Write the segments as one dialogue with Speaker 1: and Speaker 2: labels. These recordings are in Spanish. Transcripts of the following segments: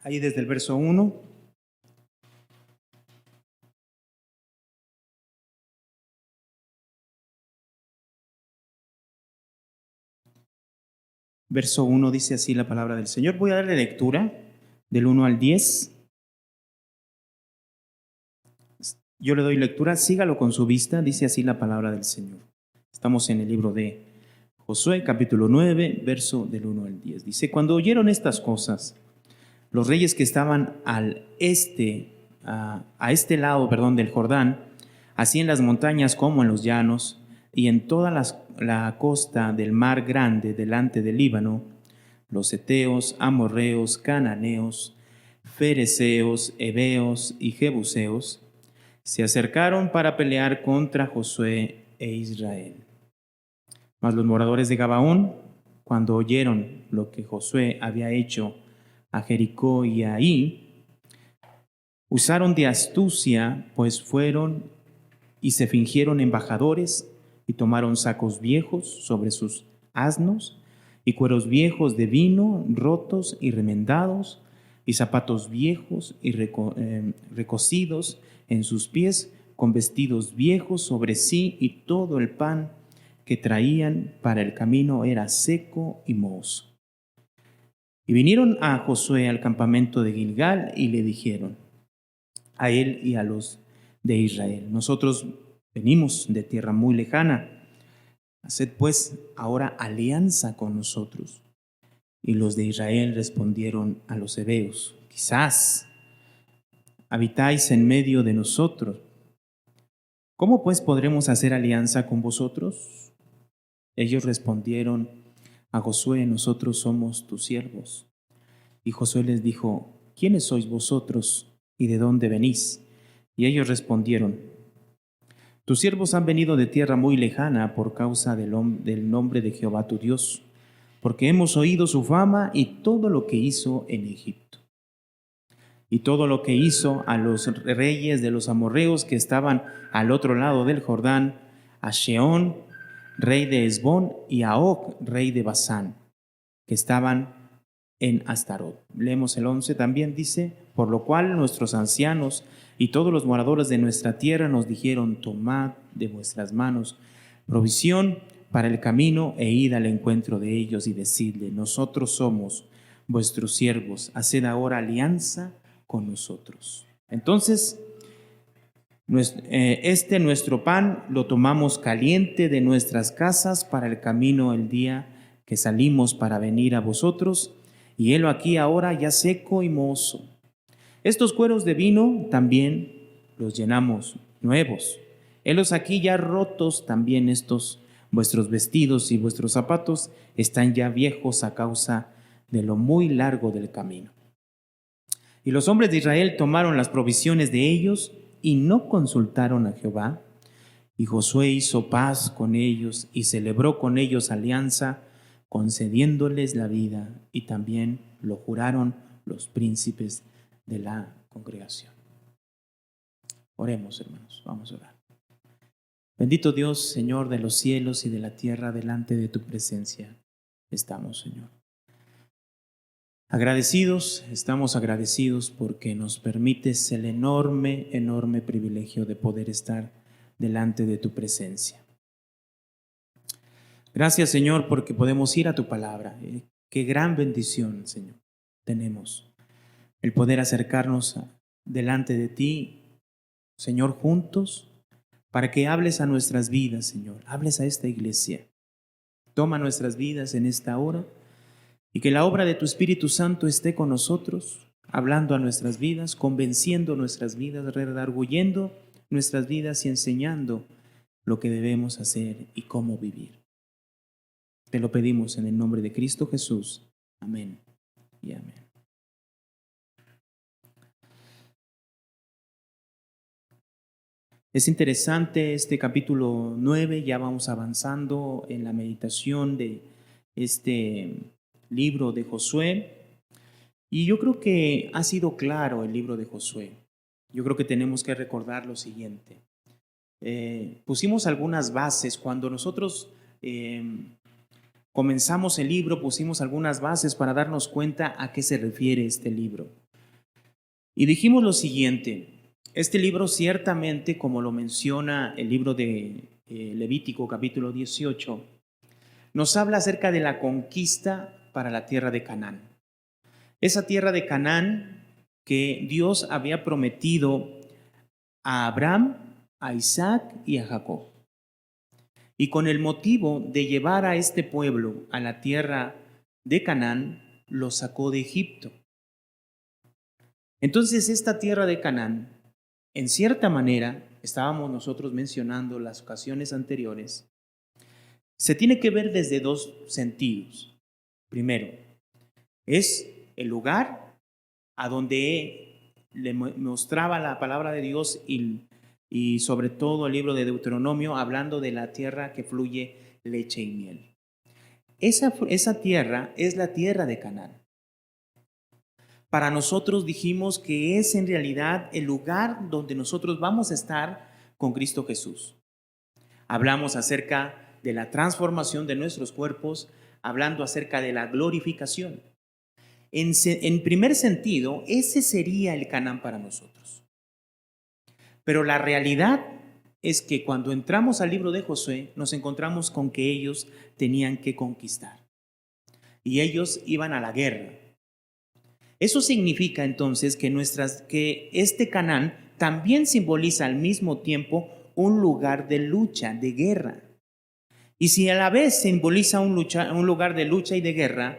Speaker 1: Ahí desde el verso 1. Verso 1 dice así la palabra del Señor. Voy a darle lectura del 1 al 10. Yo le doy lectura, sígalo con su vista, dice así la palabra del Señor. Estamos en el libro de Josué, capítulo 9, verso del 1 al 10. Dice, cuando oyeron estas cosas, los reyes que estaban al este, a este lado, del Jordán, así en las montañas como en los llanos, y en toda la costa del mar grande delante del Líbano, los heteos, amorreos, cananeos, fereceos, heveos y jebuseos, se acercaron para pelear contra Josué e Israel. Mas los moradores de Gabaón, cuando oyeron lo que Josué había hecho a Jericó y a Ai, usaron de astucia, pues fueron y se fingieron embajadores y tomaron sacos viejos sobre sus asnos y cueros viejos de vino rotos y remendados y zapatos viejos y recocidos en sus pies con vestidos viejos sobre sí, y todo el pan que traían para el camino era seco y mohoso. Y vinieron a Josué al campamento de Gilgal y le dijeron a él y a los de Israel: nosotros venimos de tierra muy lejana, haced pues ahora alianza con nosotros. Y los de Israel respondieron a los heveos: quizás habitáis en medio de nosotros. ¿Cómo pues podremos hacer alianza con vosotros? Ellos respondieron a Josué: nosotros somos tus siervos. Y Josué les dijo: ¿quiénes sois vosotros y de dónde venís? Y ellos respondieron: tus siervos han venido de tierra muy lejana por causa del nombre de Jehová tu Dios, porque hemos oído su fama y todo lo que hizo en Egipto, y todo lo que hizo a los reyes de los amorreos que estaban al otro lado del Jordán, a Sehón, rey de Hesbón, y a Og, rey de Basán, que estaban en Astarot. Leemos el 11 también, dice: por lo cual nuestros ancianos y todos los moradores de nuestra tierra nos dijeron: tomad de vuestras manos provisión para el camino e id al encuentro de ellos y decidle: nosotros somos vuestros siervos, haced ahora alianza con nosotros. Entonces, nuestro pan lo tomamos caliente de nuestras casas para el camino el día que salimos para venir a vosotros, y helo aquí ahora ya seco y mohoso. Estos cueros de vino también los llenamos nuevos. Helos aquí ya rotos también estos vuestros vestidos, y vuestros zapatos están ya viejos a causa de lo muy largo del camino. Y los hombres de Israel tomaron las provisiones de ellos y no consultaron a Jehová. Y Josué hizo paz con ellos y celebró con ellos alianza, concediéndoles la vida, y también lo juraron los príncipes de la congregación. Oremos, hermanos, vamos a orar. Bendito Dios, Señor de los cielos y de la tierra, delante de tu presencia estamos, Señor. Estamos agradecidos porque nos permites el enorme privilegio de poder estar delante de tu presencia. Gracias, Señor, porque podemos ir a tu palabra. Qué gran bendición, Señor, tenemos el poder acercarnos delante de ti, Señor, juntos, para que hables a nuestras vidas, Señor. Hables a esta iglesia. Toma nuestras vidas en esta hora, y que la obra de tu Espíritu Santo esté con nosotros, hablando a nuestras vidas, convenciendo nuestras vidas, redarguyendo nuestras vidas y enseñando lo que debemos hacer y cómo vivir. Te lo pedimos en el nombre de Cristo Jesús. Amén y amén. Es interesante este capítulo 9, ya vamos avanzando en la meditación de este libro de Josué. Y yo creo que ha sido claro el libro de Josué. Yo creo que tenemos que recordar lo siguiente. Pusimos algunas bases. Cuando nosotros comenzamos el libro, pusimos algunas bases para darnos cuenta a qué se refiere este libro. Y dijimos lo siguiente: este libro ciertamente, como lo menciona el libro de Levítico capítulo 18, nos habla acerca de la conquista para la tierra de Canaán. Esa tierra de Canaán que Dios había prometido a Abraham, a Isaac y a Jacob. Y con el motivo de llevar a este pueblo a la tierra de Canaán, lo sacó de Egipto. Entonces esta tierra de Canaán, en cierta manera, estábamos nosotros mencionando las ocasiones anteriores, se tiene que ver desde dos sentidos. Primero, es el lugar a donde le mostraba la palabra de Dios y sobre todo el libro de Deuteronomio, hablando de la tierra que fluye leche y miel. Esa tierra es la tierra de Canaán. Para nosotros dijimos que es en realidad el lugar donde nosotros vamos a estar con Cristo Jesús. Hablamos acerca de la transformación de nuestros cuerpos, hablando acerca de la glorificación. En primer sentido, ese sería el Canaán para nosotros. Pero la realidad es que cuando entramos al libro de Josué, nos encontramos con que ellos tenían que conquistar. Y ellos iban a la guerra. Eso significa entonces que este Canaán también simboliza al mismo tiempo un lugar de lucha, de guerra. Y si a la vez simboliza un lugar de lucha y de guerra,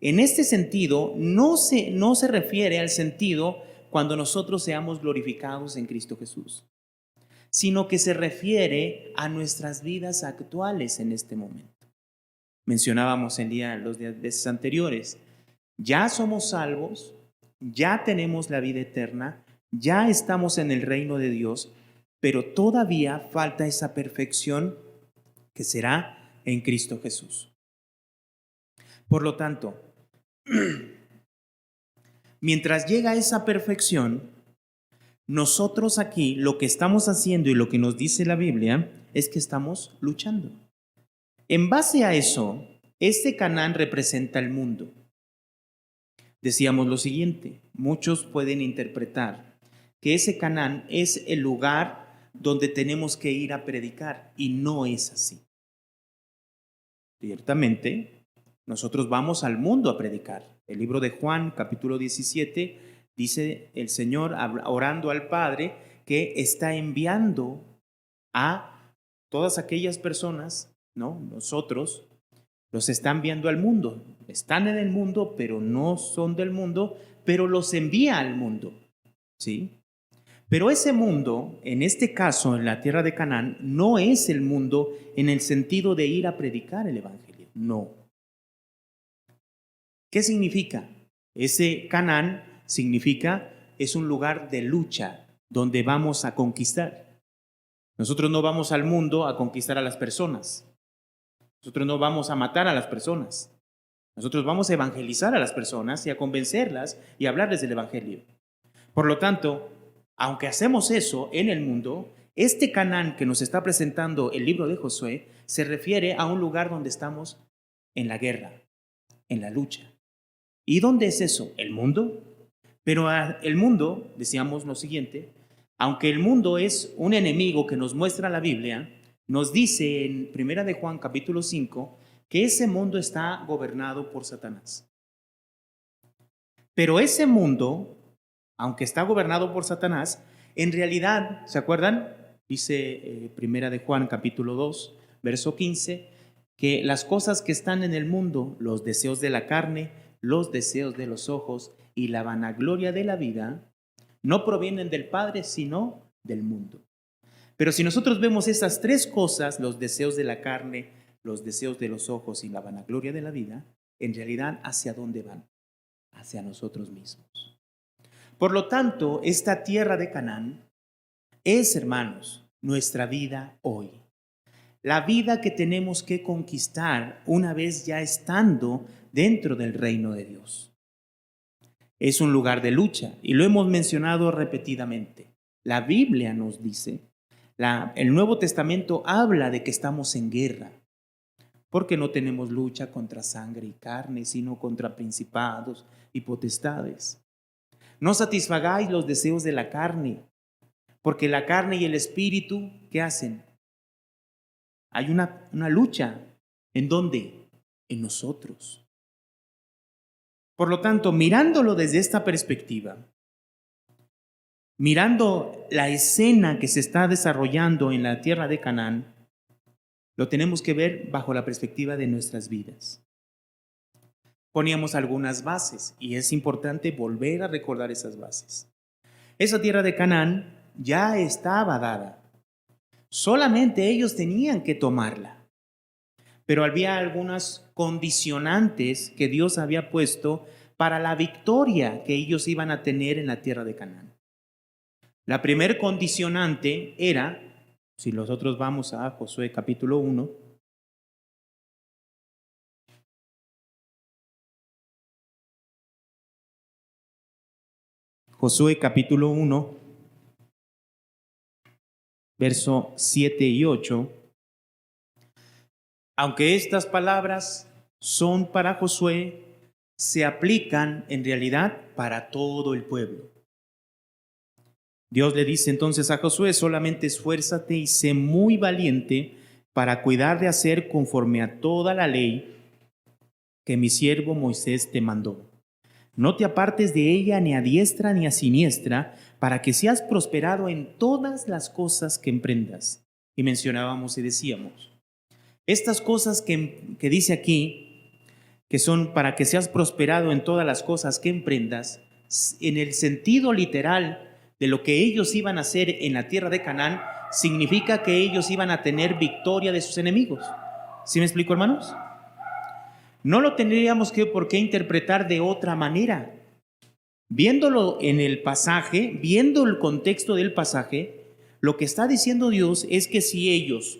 Speaker 1: en este sentido no se refiere al sentido cuando nosotros seamos glorificados en Cristo Jesús, sino que se refiere a nuestras vidas actuales en este momento. Mencionábamos los días anteriores, ya somos salvos, ya tenemos la vida eterna, ya estamos en el reino de Dios, pero todavía falta esa perfección que será en Cristo Jesús. Por lo tanto, mientras llega esa perfección, nosotros aquí lo que estamos haciendo y lo que nos dice la Biblia es que estamos luchando. En base a eso, este Canaán representa el mundo. Decíamos lo siguiente: muchos pueden interpretar que ese Canaán es el lugar donde tenemos que ir a predicar, y no es así. Ciertamente, nosotros vamos al mundo a predicar. El libro de Juan, capítulo 17, dice el Señor orando al Padre que está enviando a todas aquellas personas, ¿no? Nosotros los están enviando al mundo. Están en el mundo, pero no son del mundo, pero los envía al mundo, ¿sí? Pero ese mundo, en este caso, en la tierra de Canaán, no es el mundo en el sentido de ir a predicar el evangelio, no. ¿Qué significa? Ese Canaán es un lugar de lucha donde vamos a conquistar. Nosotros no vamos al mundo a conquistar a las personas. Nosotros no vamos a matar a las personas. Nosotros vamos a evangelizar a las personas y a convencerlas y a hablarles del evangelio. Por lo tanto, aunque hacemos eso en el mundo, este Canaán que nos está presentando el libro de Josué se refiere a un lugar donde estamos en la guerra, en la lucha. ¿Y dónde es eso? ¿El mundo? Pero el mundo, decíamos lo siguiente, aunque el mundo es un enemigo que nos muestra la Biblia, nos dice en 1 de Juan capítulo 5 que ese mundo está gobernado por Satanás. Pero ese mundo, aunque está gobernado por Satanás, en realidad, ¿se acuerdan? Dice 1 de Juan capítulo 2, verso 15, que las cosas que están en el mundo, los deseos de la carne, los deseos de los ojos y la vanagloria de la vida, no provienen del Padre, sino del mundo. Pero si nosotros vemos esas tres cosas, los deseos de la carne, los deseos de los ojos y la vanagloria de la vida, en realidad, ¿hacia dónde van? Hacia nosotros mismos. Por lo tanto, esta tierra de Canaán es, hermanos, nuestra vida hoy. La vida que tenemos que conquistar una vez ya estando dentro del reino de Dios. Es un lugar de lucha y lo hemos mencionado repetidamente. La Biblia nos dice, el Nuevo Testamento habla de que estamos en guerra, porque no tenemos lucha contra sangre y carne, sino contra principados y potestades. No satisfagáis los deseos de la carne, porque la carne y el espíritu, ¿qué hacen? Hay una lucha. ¿En dónde? En nosotros. Por lo tanto, mirándolo desde esta perspectiva, mirando la escena que se está desarrollando en la tierra de Canaán, lo tenemos que ver bajo la perspectiva de nuestras vidas. Poníamos algunas bases y es importante volver a recordar esas bases. Esa tierra de Canaán ya estaba dada. Solamente ellos tenían que tomarla. Pero había algunas condicionantes que Dios había puesto para la victoria que ellos iban a tener en la tierra de Canaán. La primer condicionante era, si nosotros vamos a Josué capítulo 1, Josué capítulo 1, verso 7 y 8, aunque estas palabras son para Josué, se aplican en realidad para todo el pueblo. Dios le dice entonces a Josué: solamente esfuérzate y sé muy valiente para cuidar de hacer conforme a toda la ley que mi siervo Moisés te mandó. No te apartes de ella ni a diestra ni a siniestra, para que seas prosperado en todas las cosas que emprendas. Y mencionábamos y decíamos, estas cosas que dice aquí, que son para que seas prosperado en todas las cosas que emprendas, en el sentido literal de lo que ellos iban a hacer en la tierra de Canaán, significa que ellos iban a tener victoria de sus enemigos. ¿Sí me explico, hermanos? No lo tendríamos por qué interpretar de otra manera. Viéndolo en el pasaje, viendo el contexto del pasaje, lo que está diciendo Dios es que si ellos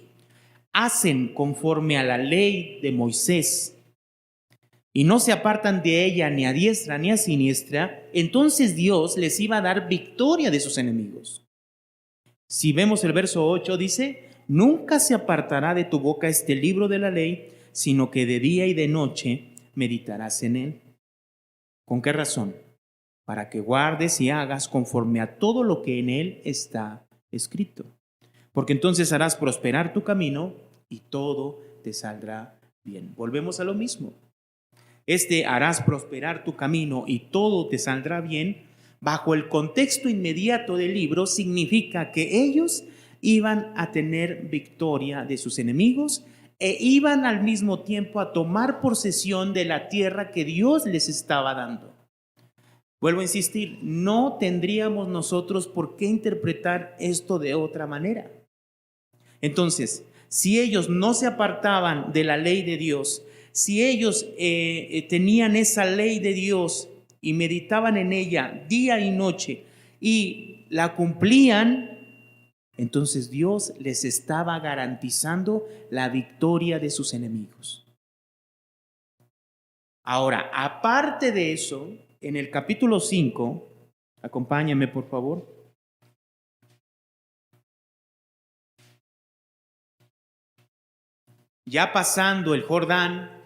Speaker 1: hacen conforme a la ley de Moisés y no se apartan de ella ni a diestra ni a siniestra, entonces Dios les iba a dar victoria de sus enemigos. Si vemos el verso 8, dice: nunca se apartará de tu boca este libro de la ley, sino que de día y de noche meditarás en él. ¿Con qué razón? Para que guardes y hagas conforme a todo lo que en él está escrito. Porque entonces harás prosperar tu camino y todo te saldrá bien. Volvemos a lo mismo. Harás prosperar tu camino y todo te saldrá bien, bajo el contexto inmediato del libro, significa que ellos iban a tener victoria de sus enemigos e iban al mismo tiempo a tomar posesión de la tierra que Dios les estaba dando. Vuelvo a insistir, no tendríamos nosotros por qué interpretar esto de otra manera. Entonces, si ellos no se apartaban de la ley de Dios, si ellos tenían esa ley de Dios y meditaban en ella día y noche y la cumplían, entonces Dios les estaba garantizando la victoria de sus enemigos. Ahora, aparte de eso, en el capítulo 5, acompáñame por favor. Ya pasando el Jordán,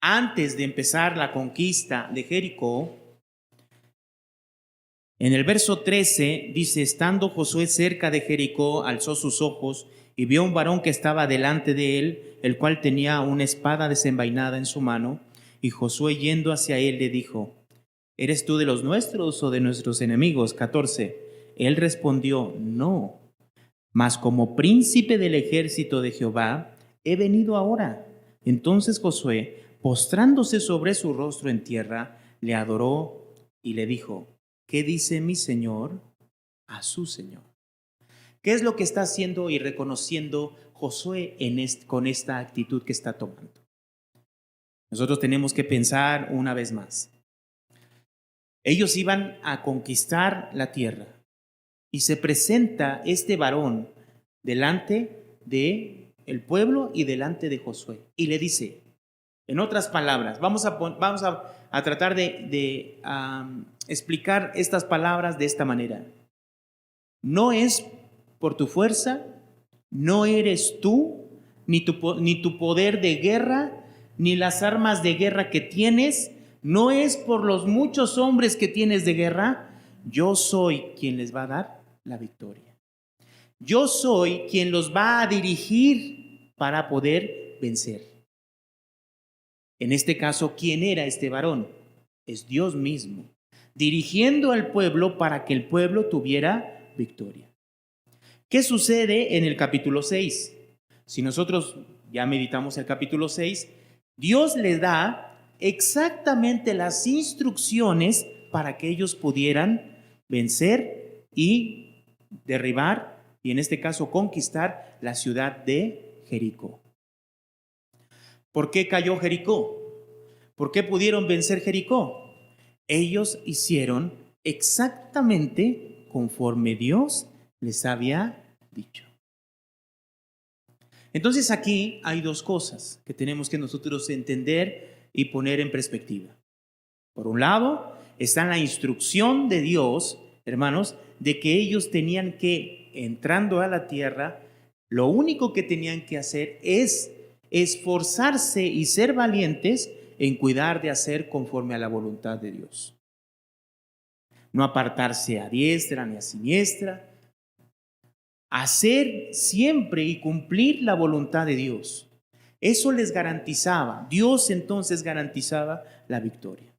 Speaker 1: antes de empezar la conquista de Jericó, en el verso 13 dice: estando Josué cerca de Jericó, alzó sus ojos y vio un varón que estaba delante de él, el cual tenía una espada desenvainada en su mano, y Josué, yendo hacia él, le dijo: ¿eres tú de los nuestros o de nuestros enemigos? 14. Él respondió: no, mas como príncipe del ejército de Jehová he venido ahora. Entonces Josué, postrándose sobre su rostro en tierra, le adoró y le dijo: ¿qué dice mi señor a su señor? ¿Qué es lo que está haciendo y reconociendo Josué con esta actitud que está tomando? Nosotros tenemos que pensar una vez más. Ellos iban a conquistar la tierra y se presenta este varón delante de el pueblo y delante de Josué y le dice, en otras palabras, vamos a tratar de explicar estas palabras de esta manera. No es por tu fuerza, no eres tú, ni tu poder de guerra, ni las armas de guerra que tienes, no es por los muchos hombres que tienes de guerra, yo soy quien les va a dar la victoria. Yo soy quien los va a dirigir para poder vencer. En este caso, ¿quién era este varón? Es Dios mismo, dirigiendo al pueblo para que el pueblo tuviera victoria. ¿Qué sucede en el capítulo 6? Si nosotros ya meditamos el capítulo 6, Dios le da exactamente las instrucciones para que ellos pudieran vencer y derribar, y en este caso conquistar la ciudad de Jericó. ¿Por qué cayó Jericó? ¿Por qué pudieron vencer Jericó? Ellos hicieron exactamente conforme Dios les había dicho. Entonces aquí hay dos cosas que tenemos que nosotros entender y poner en perspectiva. Por un lado, está la instrucción de Dios, hermanos, de que ellos tenían que, entrando a la tierra, lo único que tenían que hacer es esforzarse y ser valientes en cuidar de hacer conforme a la voluntad de Dios. No apartarse a diestra ni a siniestra, hacer siempre y cumplir la voluntad de Dios. Eso les garantizaba, Dios entonces garantizaba la victoria.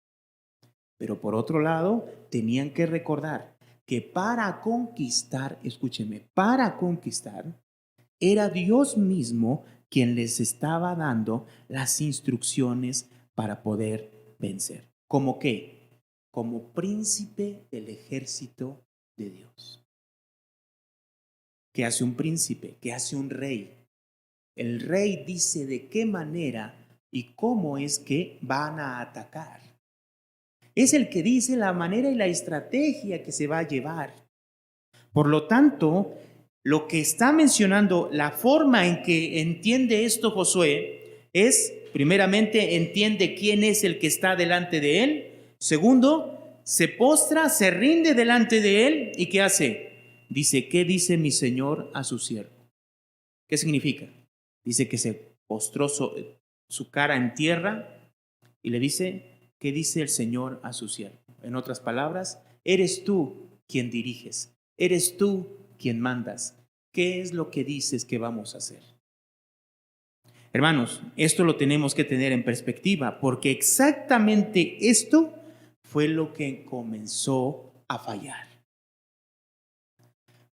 Speaker 1: Pero por otro lado, tenían que recordar que para conquistar, escúcheme, para conquistar, era Dios mismo quien les estaba dando las instrucciones para poder vencer. ¿Cómo qué? Como príncipe del ejército de Dios. ¿Qué hace un príncipe? ¿Qué hace un rey? El rey dice de qué manera y cómo es que van a atacar. Es el que dice la manera y la estrategia que se va a llevar. Por lo tanto, lo que está mencionando, la forma en que entiende esto Josué es, primeramente, entiende quién es el que está delante de él. Segundo, se postra, se rinde delante de él. ¿Y qué hace? Dice, ¿qué dice mi Señor a su siervo? ¿Qué significa? Dice que se postró su cara en tierra y le dice, ¿qué dice el Señor a su siervo? En otras palabras, eres tú quien diriges, eres tú quien mandas. ¿Qué es lo que dices que vamos a hacer? Hermanos, esto lo tenemos que tener en perspectiva, porque exactamente esto fue lo que comenzó a fallar.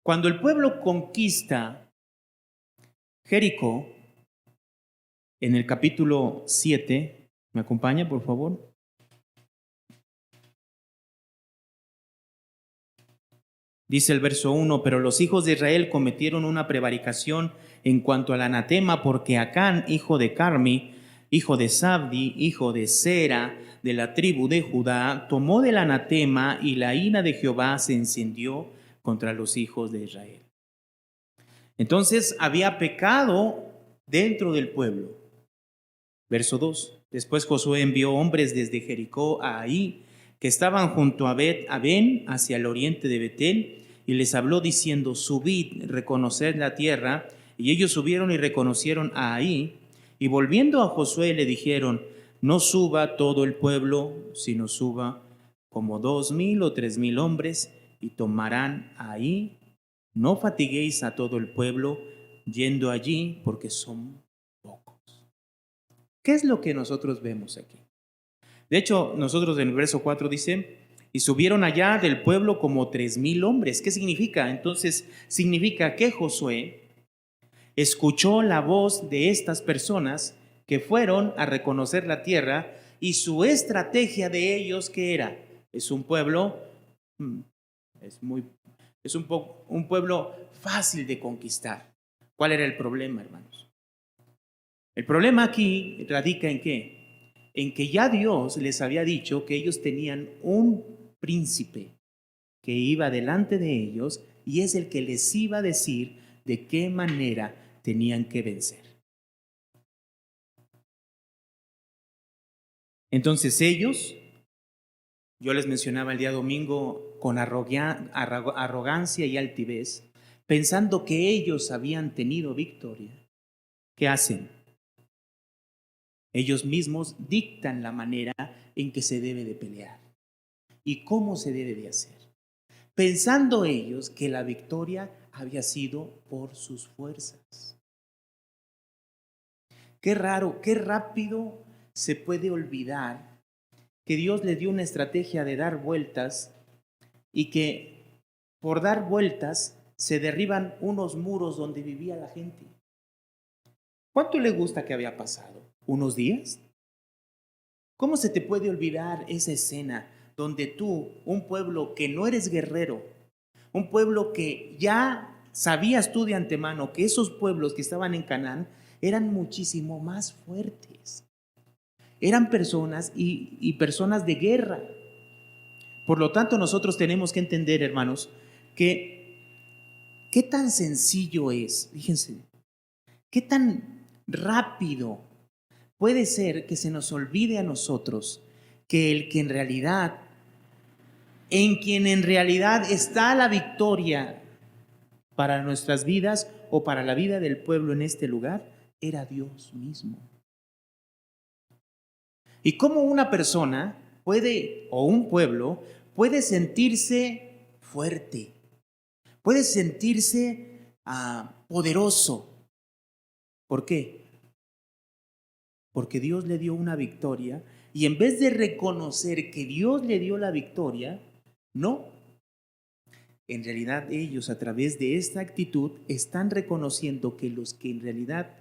Speaker 1: Cuando el pueblo conquista Jericó, en el capítulo 7, ¿me acompaña, por favor? Dice el verso 1, pero los hijos de Israel cometieron una prevaricación en cuanto al anatema, porque Acán, hijo de Carmi, hijo de Sabdi, hijo de Sera, de la tribu de Judá, tomó del anatema y la ira de Jehová se encendió contra los hijos de Israel. Entonces había pecado dentro del pueblo. Verso 2. Después Josué envió hombres desde Jericó a Ahí, que estaban junto a Ben, hacia el oriente de Betel, y les habló diciendo, subid, reconoced la tierra. Y ellos subieron y reconocieron a Ahí, y volviendo a Josué le dijeron, no suba todo el pueblo, sino suba como 2,000 o 3,000 hombres, y tomarán Ahí. No fatiguéis a todo el pueblo yendo allí, porque son pocos. ¿Qué es lo que nosotros vemos aquí? De hecho, nosotros en el verso 4 dice, y subieron allá del pueblo como 3,000 hombres. ¿Qué significa? Entonces, significa que Josué escuchó la voz de estas personas que fueron a reconocer la tierra y su estrategia de ellos, ¿qué era? Es un pueblo, un pueblo fácil de conquistar. ¿Cuál era el problema, hermanos? El problema aquí radica en qué? En que ya Dios les había dicho que ellos tenían un príncipe que iba delante de ellos y es el que les iba a decir de qué manera tenían que vencer. Entonces ellos, yo les mencionaba el día domingo, con arrogancia y altivez, pensando que ellos habían tenido victoria, ¿qué hacen? Ellos mismos dictan la manera en que se debe de pelear y cómo se debe de hacer. pensando ellos que la victoria había sido por sus fuerzas. Qué raro, qué rápido se puede olvidar que Dios le dio una estrategia de dar vueltas y que por dar vueltas se derriban unos muros donde vivía la gente. ¿Cuánto le gusta que había pasado? ¿Unos días? ¿Cómo se te puede olvidar esa escena donde tú, un pueblo que no eres guerrero, un pueblo que ya sabías tú de antemano que esos pueblos que estaban en Canaán eran muchísimo más fuertes? Eran personas y personas de guerra. Por lo tanto, nosotros tenemos que entender, hermanos, que qué tan sencillo es, fíjense, qué tan rápido puede ser que se nos olvide a nosotros que el que en realidad, en quien en realidad está la victoria para nuestras vidas o para la vida del pueblo en este lugar, era Dios mismo. Y cómo una persona puede, o un pueblo, puede sentirse fuerte, puede sentirse poderoso. ¿Por qué? Porque Dios le dio una victoria y en vez de reconocer que Dios le dio la victoria, no. En realidad ellos a través de esta actitud están reconociendo que los que en realidad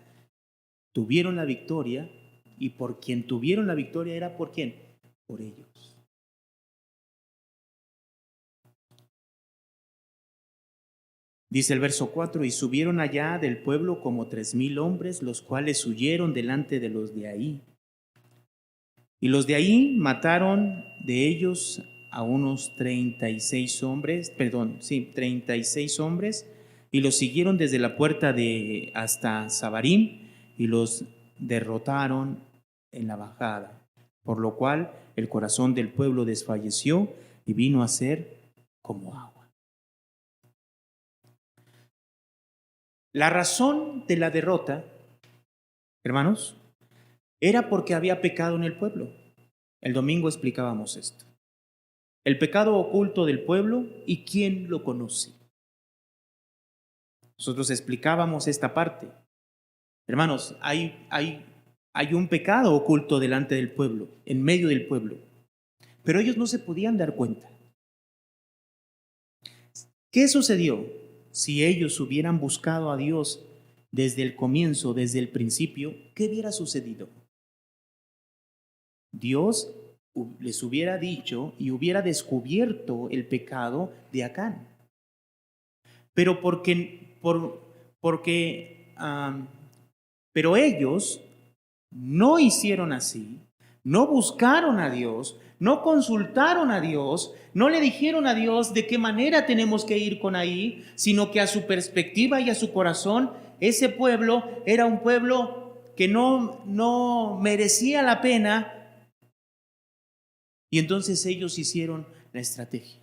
Speaker 1: tuvieron la victoria y por quien tuvieron la victoria era ¿por quién? Por ellos. Dice el verso 4, y subieron allá del pueblo como 3,000 hombres, los cuales huyeron delante de los de ahí. Y los de ahí mataron de ellos a unos 36 hombres, 36 hombres, y los siguieron desde la puerta de hasta Sabarim y los derrotaron en la bajada, por lo cual el corazón del pueblo desfalleció y vino a ser como agua. La razón de la derrota, hermanos, era porque había pecado en el pueblo. El domingo explicábamos esto. El pecado oculto del pueblo y quién lo conoce. Nosotros explicábamos esta parte. Hermanos, hay un pecado oculto delante del pueblo, en medio del pueblo. Pero ellos no se podían dar cuenta. ¿Qué sucedió? Si ellos hubieran buscado a Dios desde el comienzo, desde el principio, ¿qué hubiera sucedido? Dios les hubiera dicho y hubiera descubierto el pecado de Acán. Pero pero ellos no hicieron así, no buscaron a Dios, no consultaron a Dios, no le dijeron a Dios de qué manera tenemos que ir con ahí, sino que a su perspectiva y a su corazón, ese pueblo era un pueblo que no merecía la pena. Y entonces ellos hicieron la estrategia.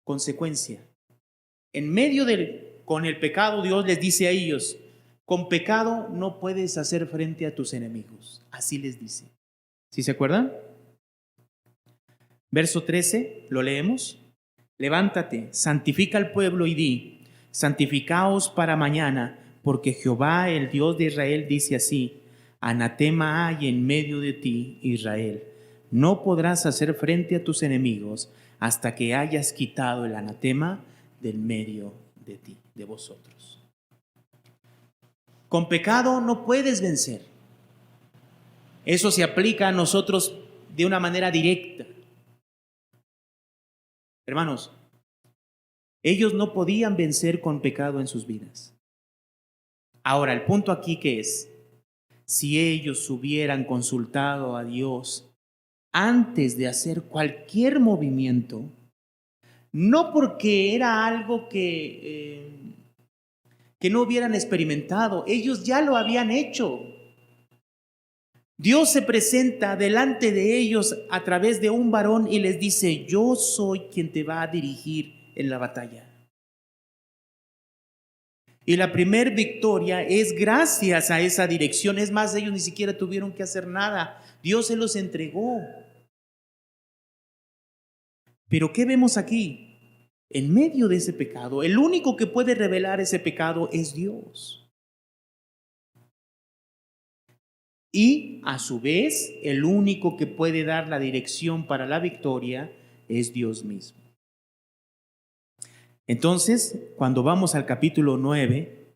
Speaker 1: Consecuencia. En medio con el pecado, Dios les dice a ellos, con pecado no puedes hacer frente a tus enemigos. Así les dice. ¿Sí se acuerdan? Verso 13, lo leemos. Levántate, santifica al pueblo y di, santificaos para mañana, porque Jehová, el Dios de Israel, dice así, anatema hay en medio de ti, Israel. No podrás hacer frente a tus enemigos hasta que hayas quitado el anatema del medio de ti, de vosotros. Con pecado no puedes vencer. Eso se aplica a nosotros de una manera directa. Hermanos, ellos no podían vencer con pecado en sus vidas. Ahora, el punto aquí que es, si ellos hubieran consultado a Dios antes de hacer cualquier movimiento, no porque era algo que no hubieran experimentado, ellos ya lo habían hecho. Dios se presenta delante de ellos a través de un varón y les dice, yo soy quien te va a dirigir en la batalla. Y la primer victoria es gracias a esa dirección. Es más, ellos ni siquiera tuvieron que hacer nada. Dios se los entregó. Pero ¿qué vemos aquí? En medio de ese pecado, el único que puede revelar ese pecado es Dios. Y a su vez, el único que puede dar la dirección para la victoria es Dios mismo. Entonces, cuando vamos al capítulo 9,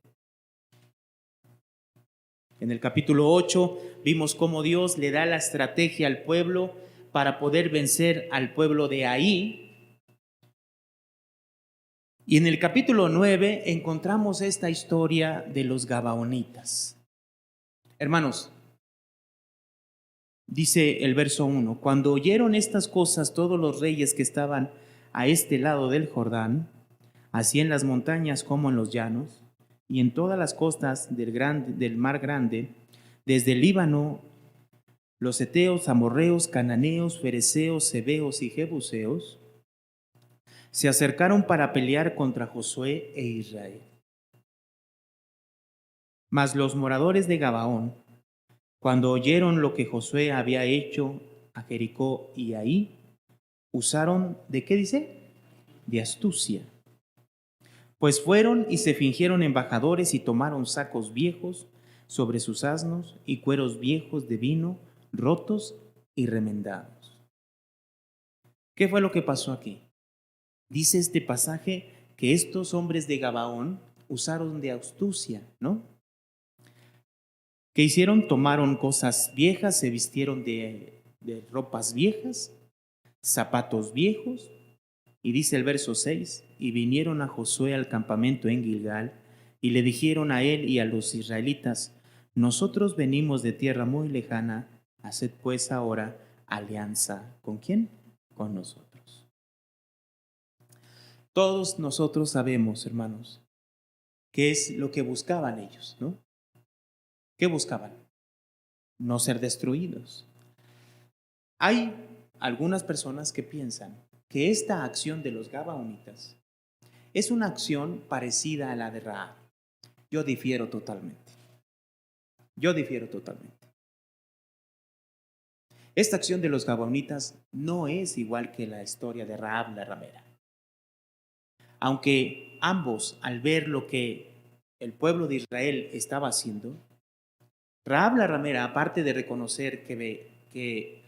Speaker 1: en el capítulo 8 vimos cómo Dios le da la estrategia al pueblo para poder vencer al pueblo de Ai. Y en el capítulo 9 encontramos esta historia de los gabaonitas. Hermanos, dice el verso 1, cuando oyeron estas cosas todos los reyes que estaban a este lado del Jordán, así en las montañas como en los llanos, y en todas las costas del mar grande, desde el Líbano, los heteos, amorreos, cananeos, fereceos, heveos y jebuseos, se acercaron para pelear contra Josué e Israel. Mas los moradores de Gabaón, cuando oyeron lo que Josué había hecho a Jericó y Ai, usaron, ¿de qué dice? De astucia. Pues fueron y se fingieron embajadores y tomaron sacos viejos sobre sus asnos y cueros viejos de vino, rotos y remendados. ¿Qué fue lo que pasó aquí? Dice este pasaje que estos hombres de Gabaón usaron de astucia, ¿no? ¿Qué hicieron? Tomaron cosas viejas, se vistieron de ropas viejas, zapatos viejos, y dice el verso 6, y vinieron a Josué al campamento en Gilgal, y le dijeron a él y a los israelitas, nosotros venimos de tierra muy lejana, haced pues ahora alianza. ¿Con quién? Con nosotros. Todos nosotros sabemos, hermanos, qué es lo que buscaban ellos, ¿no? ¿Qué buscaban? No ser destruidos. Hay algunas personas que piensan que esta acción de los gabaonitas es una acción parecida a la de Rahab. Yo difiero totalmente. Esta acción de los gabaonitas no es igual que la historia de Rahab la ramera. Aunque ambos, al ver lo que el pueblo de Israel estaba haciendo, Rahab la ramera, aparte de reconocer que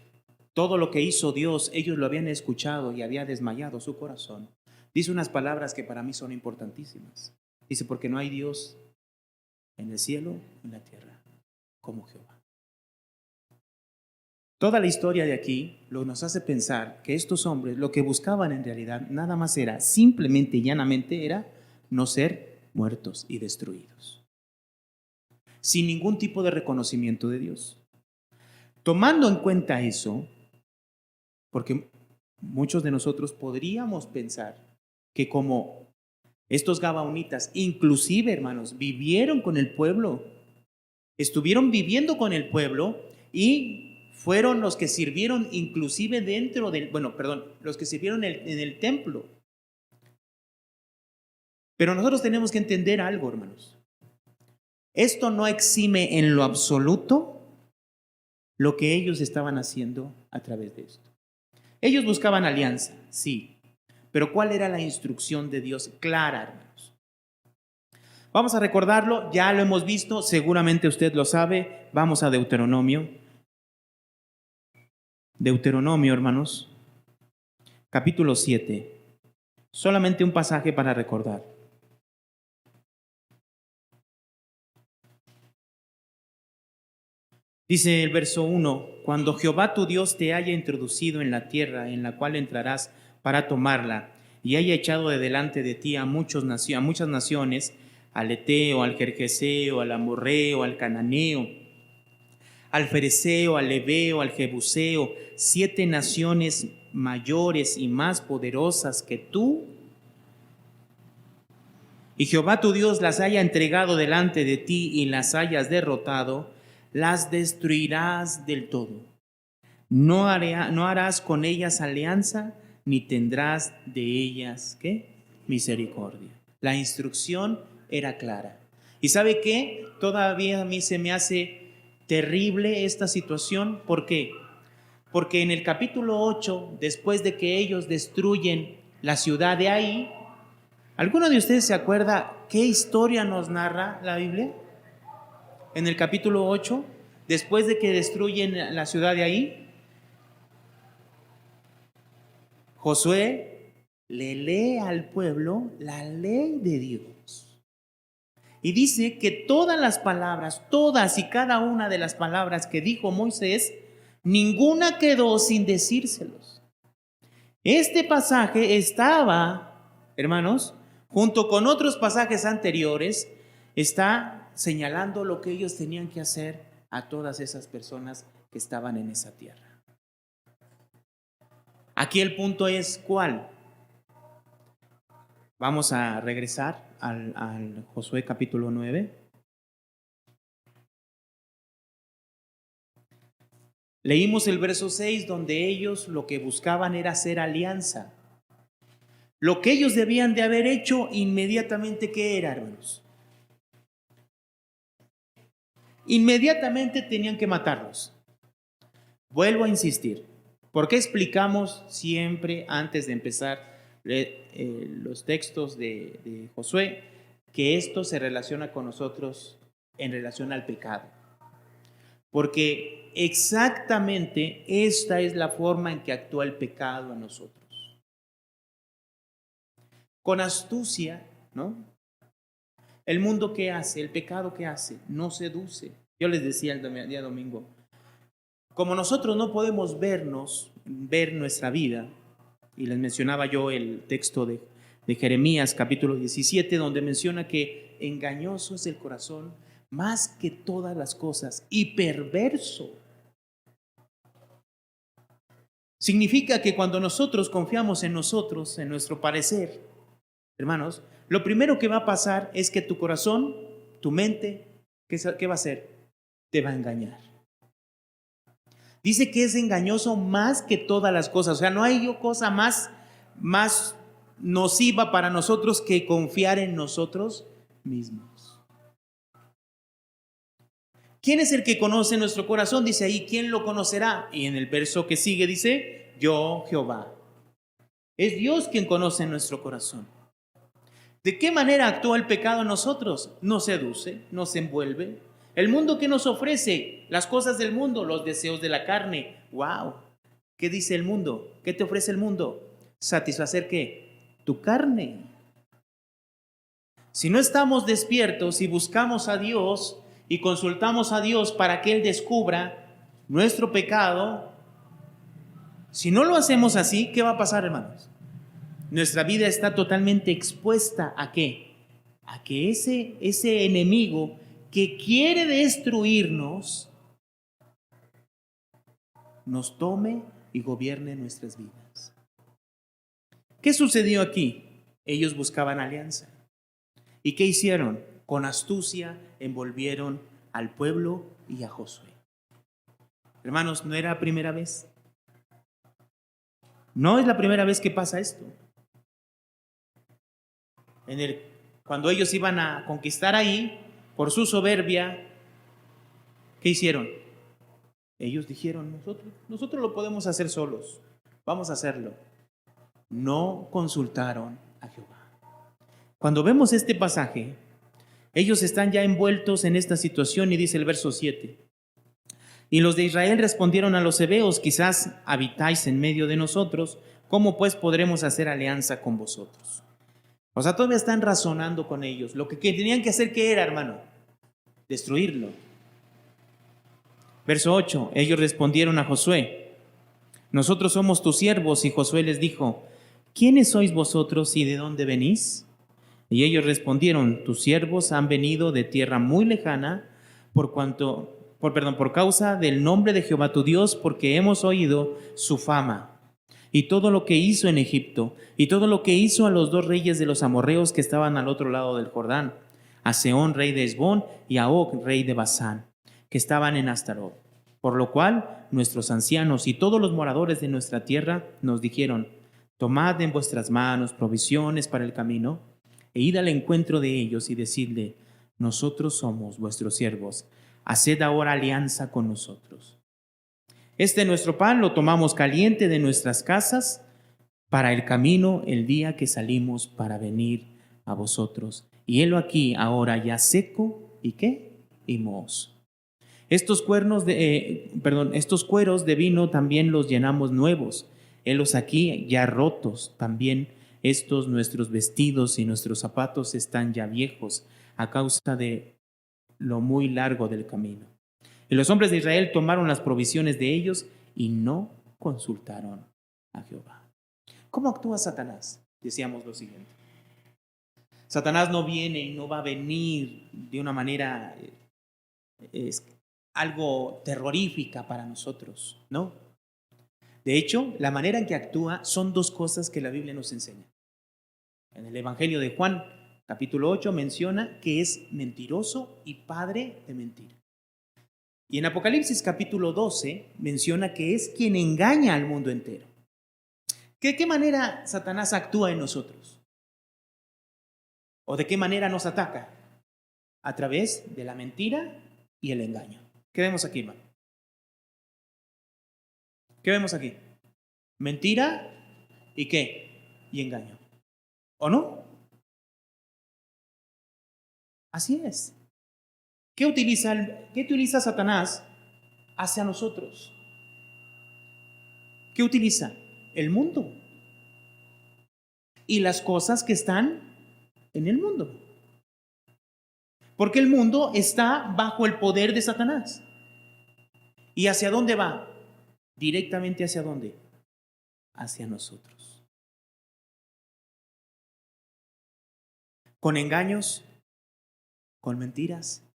Speaker 1: todo lo que hizo Dios, ellos lo habían escuchado y había desmayado su corazón, dice unas palabras que para mí son importantísimas. Dice, porque no hay Dios en el cielo, en la tierra, como Jehová. Toda la historia de aquí nos hace pensar que estos hombres lo que buscaban en realidad nada más era, simplemente y llanamente era no ser muertos y destruidos, sin ningún tipo de reconocimiento de Dios. Tomando en cuenta eso, porque muchos de nosotros podríamos pensar que como estos gabaonitas, inclusive, hermanos, vivieron con el pueblo, estuvieron viviendo con el pueblo y fueron los que sirvieron inclusive los que sirvieron en el templo. Pero nosotros tenemos que entender algo, hermanos. Esto no exime en lo absoluto lo que ellos estaban haciendo a través de esto. Ellos buscaban alianza, sí, pero ¿cuál era la instrucción de Dios clara, hermanos? Vamos a recordarlo, ya lo hemos visto, seguramente usted lo sabe. Vamos a Deuteronomio. Deuteronomio, hermanos, capítulo 7. Solamente un pasaje para recordar. Dice el verso 1, cuando Jehová tu Dios te haya introducido en la tierra en la cual entrarás para tomarla, y haya echado de delante de ti a muchas naciones, al Eteo, al Gergeseo, al Amorreo, al Cananeo, al Fereceo, al Heveo, al Jebuseo, 7 naciones mayores y más poderosas que tú, y Jehová tu Dios las haya entregado delante de ti y las hayas derrotado, las destruirás del todo. No harás con ellas alianza, ni tendrás de ellas, ¿qué? Misericordia. La instrucción era clara. ¿Y sabe qué? Todavía a mí se me hace terrible esta situación. ¿Por qué? Porque en el capítulo 8, después de que ellos destruyen la ciudad de Ai, ¿alguno de ustedes se acuerda qué historia nos narra la Biblia? En el capítulo 8, después de que destruyen la ciudad de Ai, Josué le lee al pueblo la ley de Dios. Y dice que todas las palabras, todas y cada una de las palabras que dijo Moisés, ninguna quedó sin decírselos. Este pasaje estaba, hermanos, junto con otros pasajes anteriores, está señalando lo que ellos tenían que hacer a todas esas personas que estaban en esa tierra. Aquí el punto es ¿cuál? Vamos a regresar al Josué capítulo 9. Leímos el verso 6 donde ellos lo que buscaban era hacer alianza. Lo que ellos debían de haber hecho inmediatamente, ¿qué era, hermanos? Inmediatamente tenían que matarlos. Vuelvo a insistir. ¿Por qué explicamos siempre antes de empezar los textos de Josué que esto se relaciona con nosotros en relación al pecado? Porque exactamente esta es la forma en que actúa el pecado en nosotros. Con astucia, ¿no? El mundo, ¿qué hace? El pecado, ¿qué hace? No seduce. Yo les decía el día domingo, como nosotros no podemos ver nuestra vida, y les mencionaba yo el texto de Jeremías capítulo 17, donde menciona que engañoso es el corazón más que todas las cosas y perverso. Significa que cuando nosotros confiamos en nosotros, en nuestro parecer, hermanos, lo primero que va a pasar es que tu corazón, tu mente, ¿qué va a hacer? Te va a engañar. Dice que es engañoso más que todas las cosas. O sea, no hay cosa más nociva para nosotros que confiar en nosotros mismos. ¿Quién es el que conoce nuestro corazón? Dice ahí, ¿quién lo conocerá? Y en el verso que sigue dice, yo, Jehová. Es Dios quien conoce nuestro corazón. ¿De qué manera actúa el pecado en nosotros? Nos seduce, nos envuelve. El mundo que nos ofrece, las cosas del mundo, los deseos de la carne. ¡Wow! ¿Qué dice el mundo? ¿Qué te ofrece el mundo? ¿Satisfacer qué? Tu carne. Si no estamos despiertos y buscamos a Dios y consultamos a Dios para que Él descubra nuestro pecado, si no lo hacemos así, ¿qué va a pasar, hermanos? Nuestra vida está totalmente expuesta ¿a qué? A que ese enemigo que quiere destruirnos nos tome y gobierne nuestras vidas. ¿Qué sucedió aquí? Ellos buscaban alianza. ¿Y qué hicieron? Con astucia envolvieron al pueblo y a Josué. Hermanos, no era la primera vez. No es la primera vez que pasa esto. Cuando ellos iban a conquistar ahí, por su soberbia, ¿qué hicieron? Ellos dijeron, nosotros lo podemos hacer solos, vamos a hacerlo. No consultaron a Jehová. Cuando vemos este pasaje, ellos están ya envueltos en esta situación y dice el verso 7. Y los de Israel respondieron a los hebeos, quizás habitáis en medio de nosotros, ¿cómo pues podremos hacer alianza con vosotros? O sea, todavía están razonando con ellos. Lo que tenían que hacer, ¿qué era, hermano? Destruirlo. Verso 8, ellos respondieron a Josué, nosotros somos tus siervos, y Josué les dijo, ¿quiénes sois vosotros y de dónde venís? Y ellos respondieron, tus siervos han venido de tierra muy lejana, por causa del nombre de Jehová tu Dios, porque hemos oído su fama y todo lo que hizo en Egipto, y todo lo que hizo a los dos reyes de los amorreos que estaban al otro lado del Jordán, a Sehón, rey de Hesbón, y a Og, rey de Basán, que estaban en Astarot. Por lo cual nuestros ancianos y todos los moradores de nuestra tierra nos dijeron, tomad en vuestras manos provisiones para el camino, e id al encuentro de ellos y decidle, nosotros somos vuestros siervos, haced ahora alianza con nosotros. Este nuestro pan lo tomamos caliente de nuestras casas para el camino el día que salimos para venir a vosotros. Y helo aquí ahora ya seco y ¿qué? Y mohoso. Estos estos cueros de vino también los llenamos nuevos. Helos aquí ya rotos. También estos nuestros vestidos y nuestros zapatos están ya viejos a causa de lo muy largo del camino. Y los hombres de Israel tomaron las provisiones de ellos y no consultaron a Jehová. ¿Cómo actúa Satanás? Decíamos lo siguiente. Satanás no viene y no va a venir de una manera algo terrorífica para nosotros, ¿no? De hecho, la manera en que actúa son dos cosas que la Biblia nos enseña. En el Evangelio de Juan, capítulo 8, menciona que es mentiroso y padre de mentira. Y en Apocalipsis capítulo 12 menciona que es quien engaña al mundo entero. ¿De qué manera Satanás actúa en nosotros? ¿O de qué manera nos ataca? A través de la mentira y el engaño. ¿Qué vemos aquí, hermano? ¿Qué vemos aquí? Mentira y ¿qué? Y engaño. ¿O no? Así es. ¿Qué utiliza Satanás hacia nosotros? ¿Qué utiliza? El mundo y las cosas que están en el mundo. Porque el mundo está bajo el poder de Satanás. ¿Y hacia dónde va? Directamente hacia dónde? Hacia nosotros. Con engaños, con mentiras.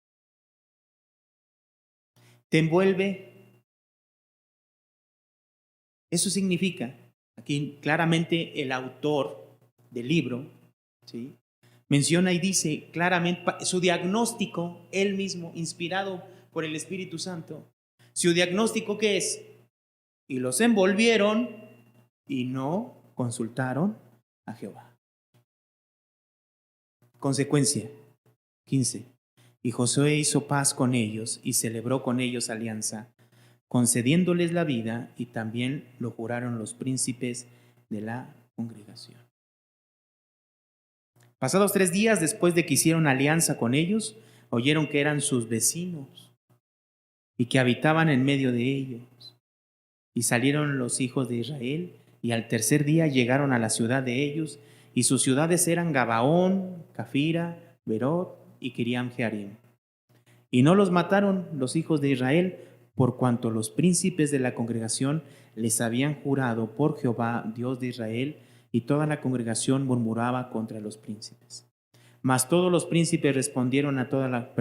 Speaker 1: Te envuelve. Eso significa, aquí claramente el autor del libro, ¿sí?, menciona y dice claramente su diagnóstico, él mismo, inspirado por el Espíritu Santo. Su diagnóstico, ¿qué es? Y los envolvieron y no consultaron a Jehová. Consecuencia, 15. Y Josué hizo paz con ellos y celebró con ellos alianza, concediéndoles la vida, y también lo juraron los príncipes de la congregación. Pasados 3 días después de que hicieron alianza con ellos, oyeron que eran sus vecinos y que habitaban en medio de ellos. Y salieron los hijos de Israel, y al tercer día llegaron a la ciudad de ellos, y sus ciudades eran Gabaón, Cafira, Berot y Kiriam Jearim. Y no los mataron los hijos de Israel, por cuanto los príncipes de la congregación les habían jurado por Jehová, Dios de Israel, y toda la congregación murmuraba contra los príncipes. Mas todos los príncipes respondieron a toda la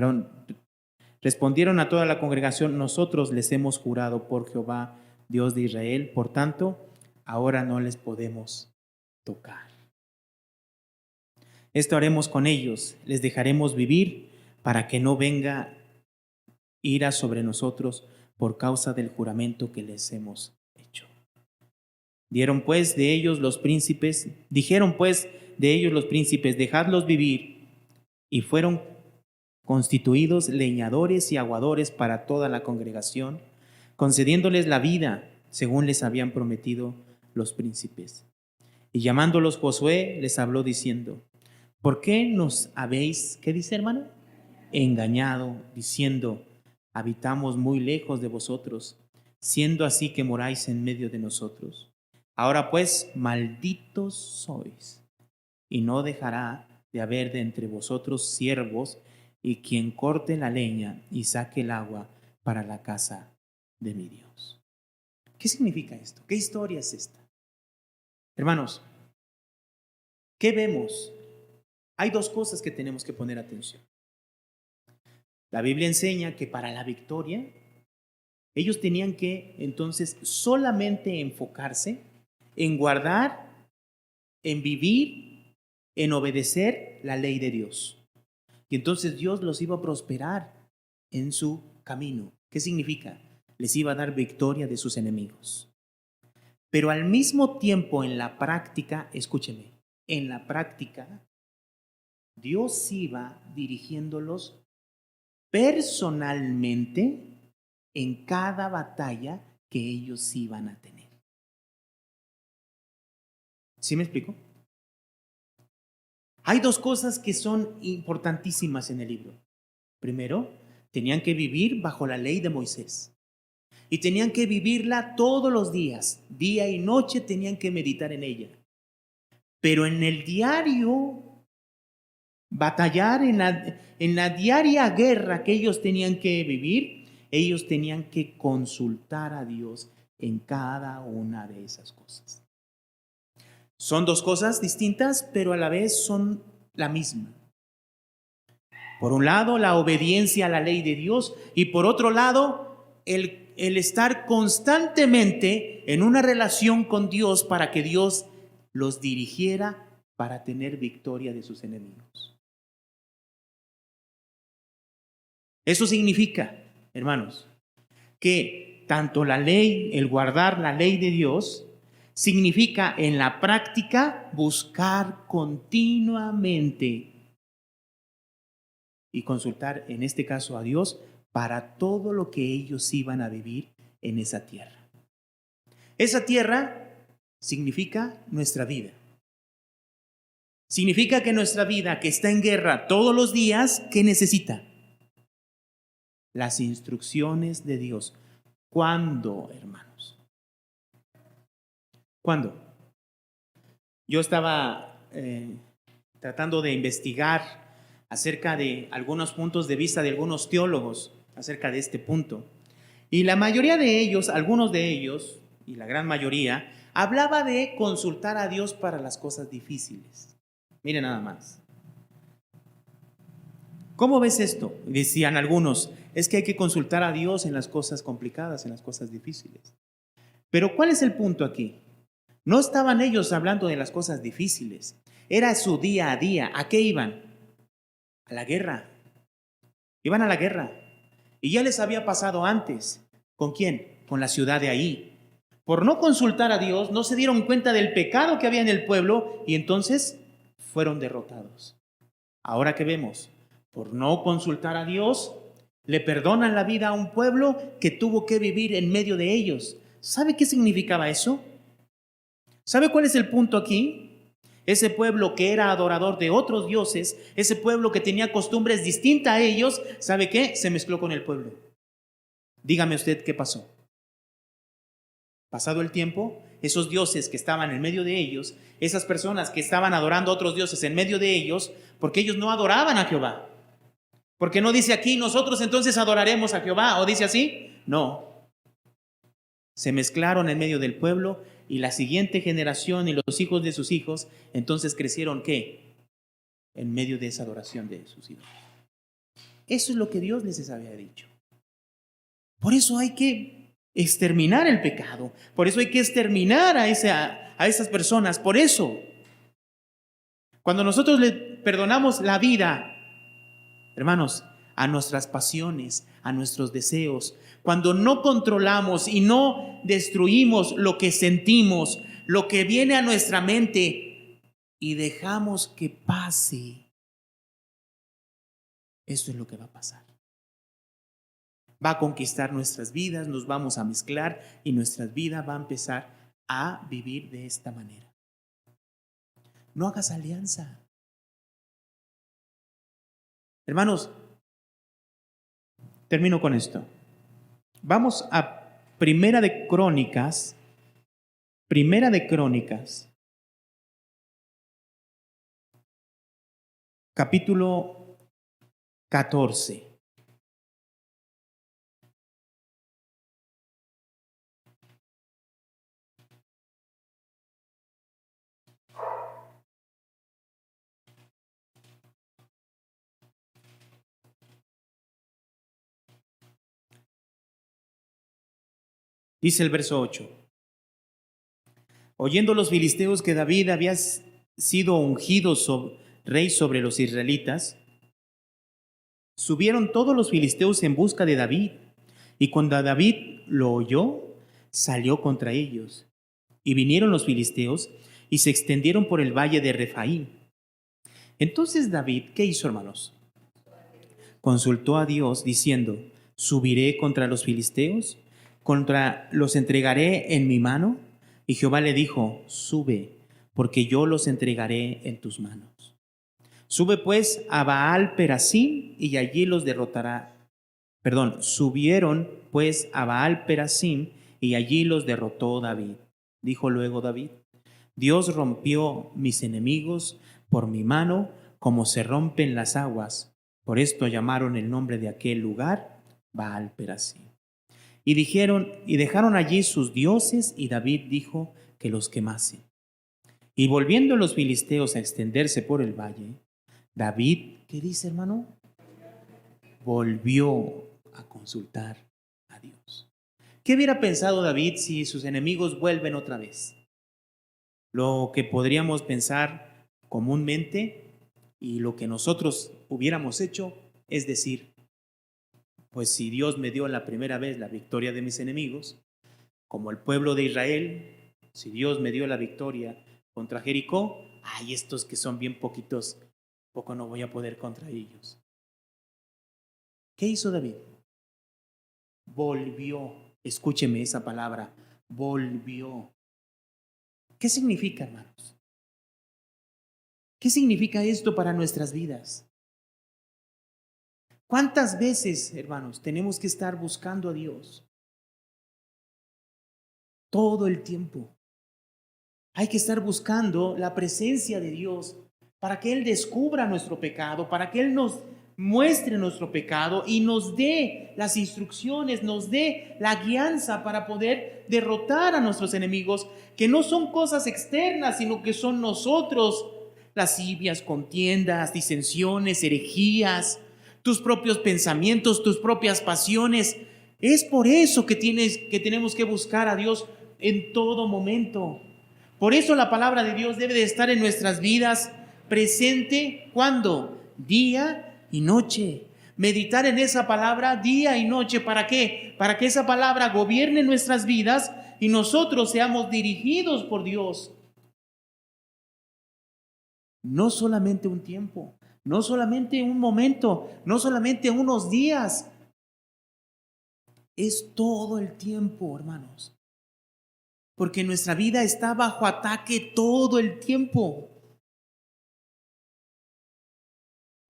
Speaker 1: congregación: nosotros les hemos jurado por Jehová, Dios de Israel, por tanto, ahora no les podemos tocar. Esto haremos con ellos, les dejaremos vivir para que no venga ira sobre nosotros por causa del juramento que les hemos hecho. Dijeron pues de ellos los príncipes, dejadlos vivir, y fueron constituidos leñadores y aguadores para toda la congregación, concediéndoles la vida según les habían prometido los príncipes. Y llamándolos Josué les habló diciendo: ¿por qué nos habéis, qué dice, hermano? Engañado, diciendo: habitamos muy lejos de vosotros, siendo así que moráis en medio de nosotros. Ahora pues, malditos sois, y no dejará de haber de entre vosotros siervos, y quien corte la leña y saque el agua para la casa de mi Dios. ¿Qué significa esto? ¿Qué historia es esta? Hermanos, ¿qué vemos? Hay 2 cosas que tenemos que poner atención. La Biblia enseña que para la victoria, ellos tenían que entonces solamente enfocarse en guardar, en vivir, en obedecer la ley de Dios. Y entonces Dios los iba a prosperar en su camino. ¿Qué significa? Les iba a dar victoria de sus enemigos. Pero al mismo tiempo, en la práctica, escúcheme, en la práctica, Dios iba dirigiéndolos personalmente en cada batalla que ellos iban a tener. ¿Sí me explico? Hay dos cosas que son importantísimas en el libro. Primero, tenían que vivir bajo la ley de Moisés. Y tenían que vivirla todos los días, día y noche tenían que meditar en ella. Pero en el diario, batallar en la diaria guerra que ellos tenían que vivir, ellos tenían que consultar a Dios en cada una de esas cosas. Son dos cosas distintas, pero a la vez son la misma. Por un lado, la obediencia a la ley de Dios y por otro lado, el estar constantemente en una relación con Dios para que Dios los dirigiera para tener victoria de sus enemigos. Eso significa, hermanos, que tanto la ley, el guardar la ley de Dios, significa en la práctica buscar continuamente y consultar, en este caso a Dios, para todo lo que ellos iban a vivir en esa tierra. Esa tierra significa nuestra vida. Significa que nuestra vida, que está en guerra todos los días, ¿qué necesita? Las instrucciones de Dios. ¿Cuándo, hermanos? ¿Cuándo? Yo estaba tratando de investigar acerca de algunos puntos de vista de algunos teólogos acerca de este punto. Y la mayoría de ellos, algunos de ellos, y la gran mayoría, hablaba de consultar a Dios para las cosas difíciles. Miren nada más. ¿Cómo ves esto? Decían algunos, es que hay que consultar a Dios en las cosas complicadas, en las cosas difíciles. Pero ¿cuál es el punto aquí? No estaban ellos hablando de las cosas difíciles. Era su día a día. ¿A qué iban? A la guerra. Iban a la guerra. Y ya les había pasado antes. ¿Con quién? Con la ciudad de ahí. Por no consultar a Dios, no se dieron cuenta del pecado que había en el pueblo y entonces fueron derrotados. Ahora que vemos, por no consultar a Dios, le perdonan la vida a un pueblo que tuvo que vivir en medio de ellos. ¿Sabe qué significaba eso? ¿Sabe cuál es el punto aquí? Ese pueblo que era adorador de otros dioses, ese pueblo que tenía costumbres distintas a ellos, ¿sabe qué? Se mezcló con el pueblo. Dígame usted qué pasó. Pasado el tiempo, esos dioses que estaban en medio de ellos, esas personas que estaban adorando a otros dioses en medio de ellos, porque ellos no adoraban a Jehová. Porque no dice aquí, nosotros entonces adoraremos a Jehová, ¿o dice así? No. Se mezclaron en medio del pueblo y la siguiente generación y los hijos de sus hijos, entonces crecieron, ¿qué? En medio de esa adoración de sus hijos. Eso es lo que Dios les había dicho. Por eso hay que exterminar el pecado. Por eso hay que exterminar a esas personas. Por eso, cuando nosotros le perdonamos la vida, hermanos, a nuestras pasiones, a nuestros deseos, cuando no controlamos y no destruimos lo que sentimos, lo que viene a nuestra mente y dejamos que pase, eso es lo que va a pasar. Va a conquistar nuestras vidas, nos vamos a mezclar y nuestra vida va a empezar a vivir de esta manera. No hagas alianza. Hermanos, termino con esto. Vamos a Primera de Crónicas, capítulo 14. Dice el verso 8. Oyendo los filisteos que David había sido ungido rey sobre los israelitas, subieron todos los filisteos en busca de David, y cuando David lo oyó, salió contra ellos. Y vinieron los filisteos y se extendieron por el valle de Refaim. Entonces David, ¿qué hizo, hermanos? Consultó a Dios diciendo, ¿subiré contra los filisteos? contra los entregaré en mi mano. Y Jehová le dijo, sube, porque yo los entregaré en tus manos. Sube pues a Baal Perasim y allí los derrotará. Subieron pues a Baal Perasim y allí los derrotó David. Dijo luego David, Dios rompió mis enemigos por mi mano, como se rompen las aguas. Por esto llamaron el nombre de aquel lugar Baal Perasim. Y dejaron allí sus dioses, y David dijo que los quemasen. Y volviendo los filisteos a extenderse por el valle, David, ¿qué dice, hermano? Volvió a consultar a Dios. ¿Qué hubiera pensado David si sus enemigos vuelven otra vez? Lo que podríamos pensar comúnmente y lo que nosotros hubiéramos hecho es decir, pues si Dios me dio la primera vez la victoria de mis enemigos, como el pueblo de Israel, si Dios me dio la victoria contra Jericó, ay, estos que son bien poquitos, poco no voy a poder contra ellos. ¿Qué hizo David? Volvió. Escúcheme esa palabra, volvió. ¿Qué significa, hermanos? ¿Qué significa esto para nuestras vidas? ¿Cuántas veces, hermanos, tenemos que estar buscando a Dios? Todo el tiempo. Hay que estar buscando la presencia de Dios para que Él descubra nuestro pecado, para que Él nos muestre nuestro pecado y nos dé las instrucciones, nos dé la guianza para poder derrotar a nuestros enemigos, que no son cosas externas, sino que son nosotros, lascivias, contiendas, disensiones, herejías, tus propios pensamientos, tus propias pasiones. Es por eso que tenemos que buscar a Dios en todo momento. Por eso la palabra de Dios debe de estar en nuestras vidas presente, ¿cuándo? Día y noche. Meditar en esa palabra día y noche. ¿Para qué? Para que esa palabra gobierne nuestras vidas y nosotros seamos dirigidos por Dios. No solamente un tiempo, no solamente un momento, no solamente unos días. Es todo el tiempo, hermanos. Porque nuestra vida está bajo ataque todo el tiempo.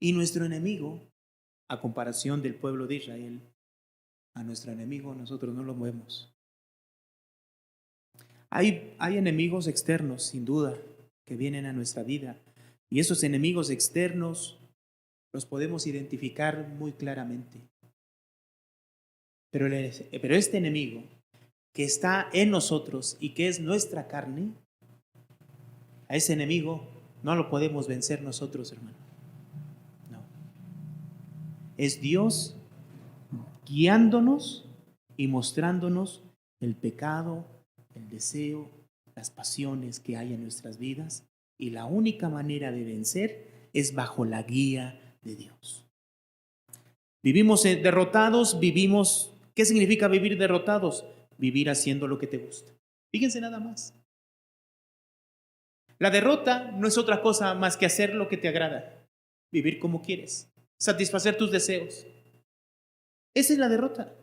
Speaker 1: Y nuestro enemigo, a comparación del pueblo de Israel, a nuestro enemigo nosotros no lo vemos. Hay enemigos externos, sin duda, que vienen a nuestra vida. Y esos enemigos externos los podemos identificar muy claramente. Pero este enemigo que está en nosotros y que es nuestra carne, a ese enemigo no lo podemos vencer nosotros, hermano. No. Es Dios guiándonos y mostrándonos el pecado, el deseo, las pasiones que hay en nuestras vidas. Y la única manera de vencer es bajo la guía de Dios. Vivimos derrotados, ¿qué significa vivir derrotados? Vivir haciendo lo que te gusta. Fíjense nada más. La derrota no es otra cosa más que hacer lo que te agrada, vivir como quieres, satisfacer tus deseos. Esa es la derrota.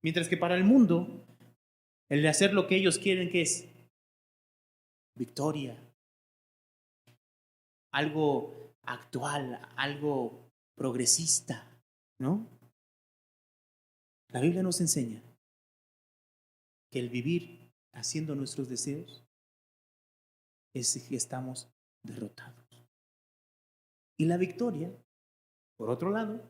Speaker 1: Mientras que para el mundo, el de hacer lo que ellos quieren, ¿qué es? Victoria. Algo actual, algo progresista, ¿no? La Biblia nos enseña que el vivir haciendo nuestros deseos es que estamos derrotados. Y la victoria, por otro lado,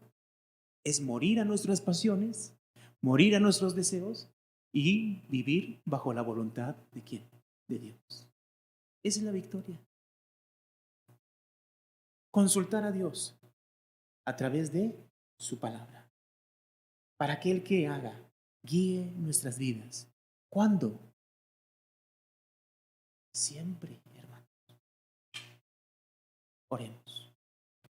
Speaker 1: es morir a nuestras pasiones, morir a nuestros deseos y vivir bajo la voluntad de ¿quién? De Dios. Esa es la victoria. Consultar a Dios a través de su palabra, para que el que haga, guíe nuestras vidas. ¿Cuándo? Siempre, hermanos. Oremos.